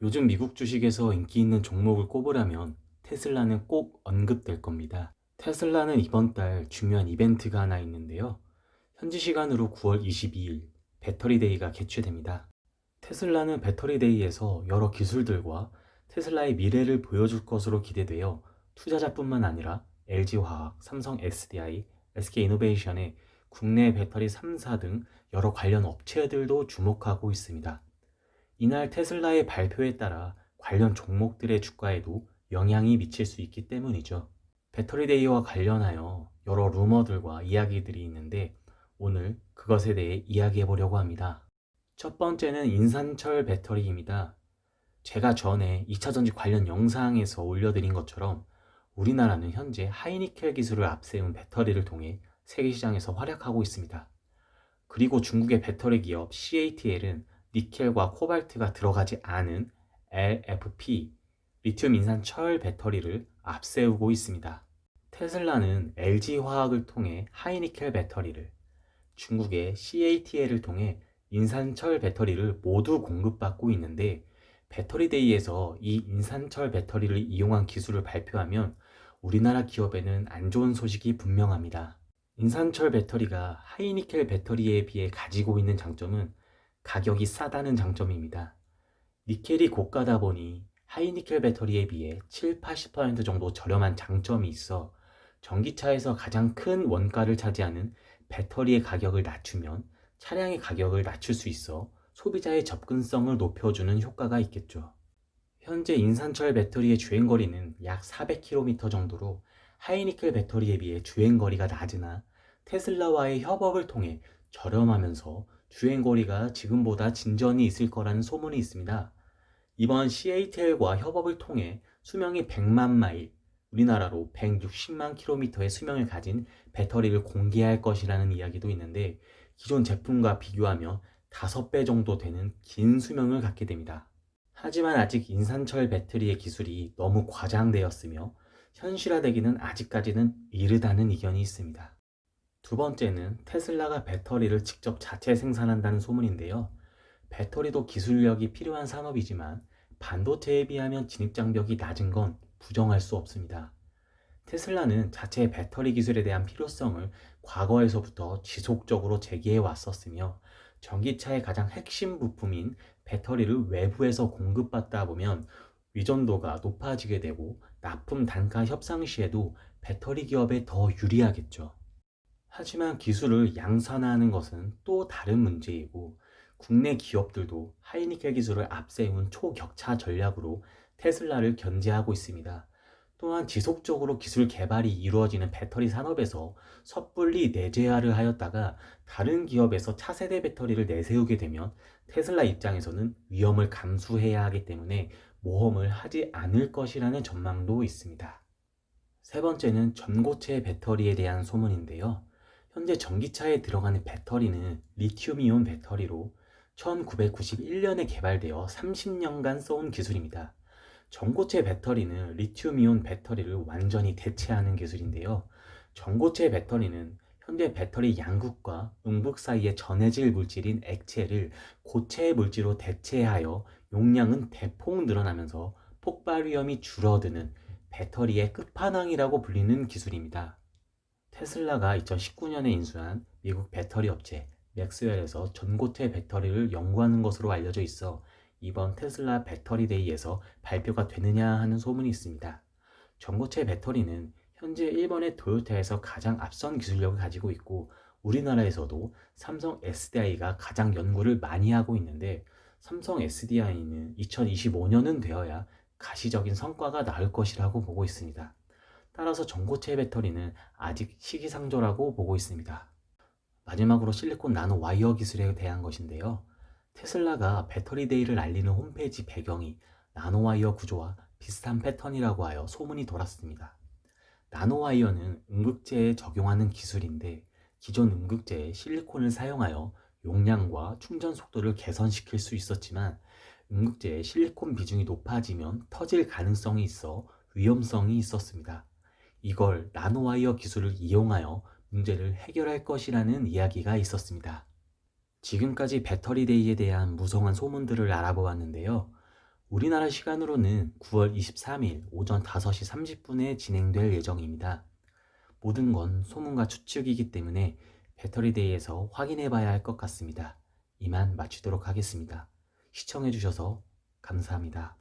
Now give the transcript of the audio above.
요즘 미국 주식에서 인기 있는 종목을 꼽으라면 테슬라는 꼭 언급될 겁니다. 테슬라는 이번 달 중요한 이벤트가 하나 있는데요. 현지 시간으로 9월 22일 배터리데이가 개최됩니다. 테슬라는 배터리데이에서 여러 기술들과 테슬라의 미래를 보여줄 것으로 기대되어 투자자뿐만 아니라 LG화학, 삼성 SDI, SK이노베이션의 국내 배터리 3사 등 여러 관련 업체들도 주목하고 있습니다. 이날 테슬라의 발표에 따라 관련 종목들의 주가에도 영향이 미칠 수 있기 때문이죠. 배터리데이와 관련하여 여러 루머들과 이야기들이 있는데 오늘 그것에 대해 이야기해 보려고 합니다. 첫 번째는 인산철 배터리입니다. 제가 전에 2차전지 관련 영상에서 올려드린 것처럼 우리나라는 현재 하이니켈 기술을 앞세운 배터리를 통해 세계 시장에서 활약하고 있습니다. 그리고 중국의 배터리 기업 CATL은 니켈과 코발트가 들어가지 않은 LFP, 리튬 인산철 배터리를 앞세우고 있습니다. 테슬라는 LG화학을 통해 하이니켈 배터리를, 중국의 CATL을 통해 인산철 배터리를 모두 공급받고 있는데 배터리데이에서 이 인산철 배터리를 이용한 기술을 발표하면 우리나라 기업에는 안 좋은 소식이 분명합니다. 인산철 배터리가 하이니켈 배터리에 비해 가지고 있는 장점은 가격이 싸다는 장점입니다. 니켈이 고가다 보니 하이니켈 배터리에 비해 7, 80% 정도 저렴한 장점이 있어 전기차에서 가장 큰 원가를 차지하는 배터리의 가격을 낮추면 차량의 가격을 낮출 수 있어 소비자의 접근성을 높여주는 효과가 있겠죠. 현재 인산철 배터리의 주행거리는 약 400km 정도로 하이니켈 배터리에 비해 주행거리가 낮으나 테슬라와의 협업을 통해 저렴하면서 주행거리가 지금보다 진전이 있을 거라는 소문이 있습니다. 이번 CATL과 협업을 통해 수명이 100만 마일, 우리나라로 160만 킬로미터의 수명을 가진 배터리를 공개할 것이라는 이야기도 있는데 기존 제품과 비교하며 5배 정도 되는 긴 수명을 갖게 됩니다. 하지만 아직 인산철 배터리의 기술이 너무 과장되었으며 현실화되기는 아직까지는 이르다는 의견이 있습니다. 두 번째는 테슬라가 배터리를 직접 자체 생산한다는 소문인데요. 배터리도 기술력이 필요한 산업이지만 반도체에 비하면 진입장벽이 낮은 건 부정할 수 없습니다. 테슬라는 자체의 배터리 기술에 대한 필요성을 과거에서부터 지속적으로 제기해 왔었으며 전기차의 가장 핵심 부품인 배터리를 외부에서 공급받다 보면 위전도가 높아지게 되고 납품 단가 협상 시에도 배터리 기업에 더 유리하겠죠. 하지만 기술을 양산화하는 것은 또 다른 문제이고 국내 기업들도 하이니켈 기술을 앞세운 초격차 전략으로 테슬라를 견제하고 있습니다. 또한 지속적으로 기술 개발이 이루어지는 배터리 산업에서 섣불리 내재화를 하였다가 다른 기업에서 차세대 배터리를 내세우게 되면 테슬라 입장에서는 위험을 감수해야 하기 때문에 모험을 하지 않을 것이라는 전망도 있습니다. 세 번째는 전고체 배터리에 대한 소문인데요. 현재 전기차에 들어가는 배터리는 리튬이온 배터리로 1991년에 개발되어 30년간 써온 기술입니다. 전고체 배터리는 리튬이온 배터리를 완전히 대체하는 기술인데요. 전고체 배터리는 현재 배터리 양극과 음극 사이에 전해질 물질인 액체를 고체 물질로 대체하여 용량은 대폭 늘어나면서 폭발 위험이 줄어드는 배터리의 끝판왕이라고 불리는 기술입니다. 테슬라가 2019년에 인수한 미국 배터리 업체 맥스웰에서 전고체 배터리를 연구하는 것으로 알려져 있어 이번 테슬라 배터리데이에서 발표가 되느냐 하는 소문이 있습니다. 전고체 배터리는 현재 일본의 도요타에서 가장 앞선 기술력을 가지고 있고 우리나라에서도 삼성 SDI가 가장 연구를 많이 하고 있는데 삼성 SDI는 2025년은 되어야 가시적인 성과가 나올 것이라고 보고 있습니다. 따라서 전고체 배터리는 아직 시기상조라고 보고 있습니다. 마지막으로 실리콘 나노 와이어 기술에 대한 것인데요. 테슬라가 배터리데이를 알리는 홈페이지 배경이 나노와이어 구조와 비슷한 패턴이라고 하여 소문이 돌았습니다. 나노와이어는 음극재에 적용하는 기술인데 기존 음극재에 실리콘을 사용하여 용량과 충전 속도를 개선시킬 수 있었지만 음극재의 실리콘 비중이 높아지면 터질 가능성이 있어 위험성이 있었습니다. 이걸 나노와이어 기술을 이용하여 문제를 해결할 것이라는 이야기가 있었습니다. 지금까지 배터리데이에 대한 무성한 소문들을 알아보았는데요. 우리나라 시간으로는 9월 23일 오전 5시 30분에 진행될 예정입니다. 모든 건 소문과 추측이기 때문에 배터리데이에서 확인해 봐야 할 것 같습니다. 이만 마치도록 하겠습니다. 시청해 주셔서 감사합니다.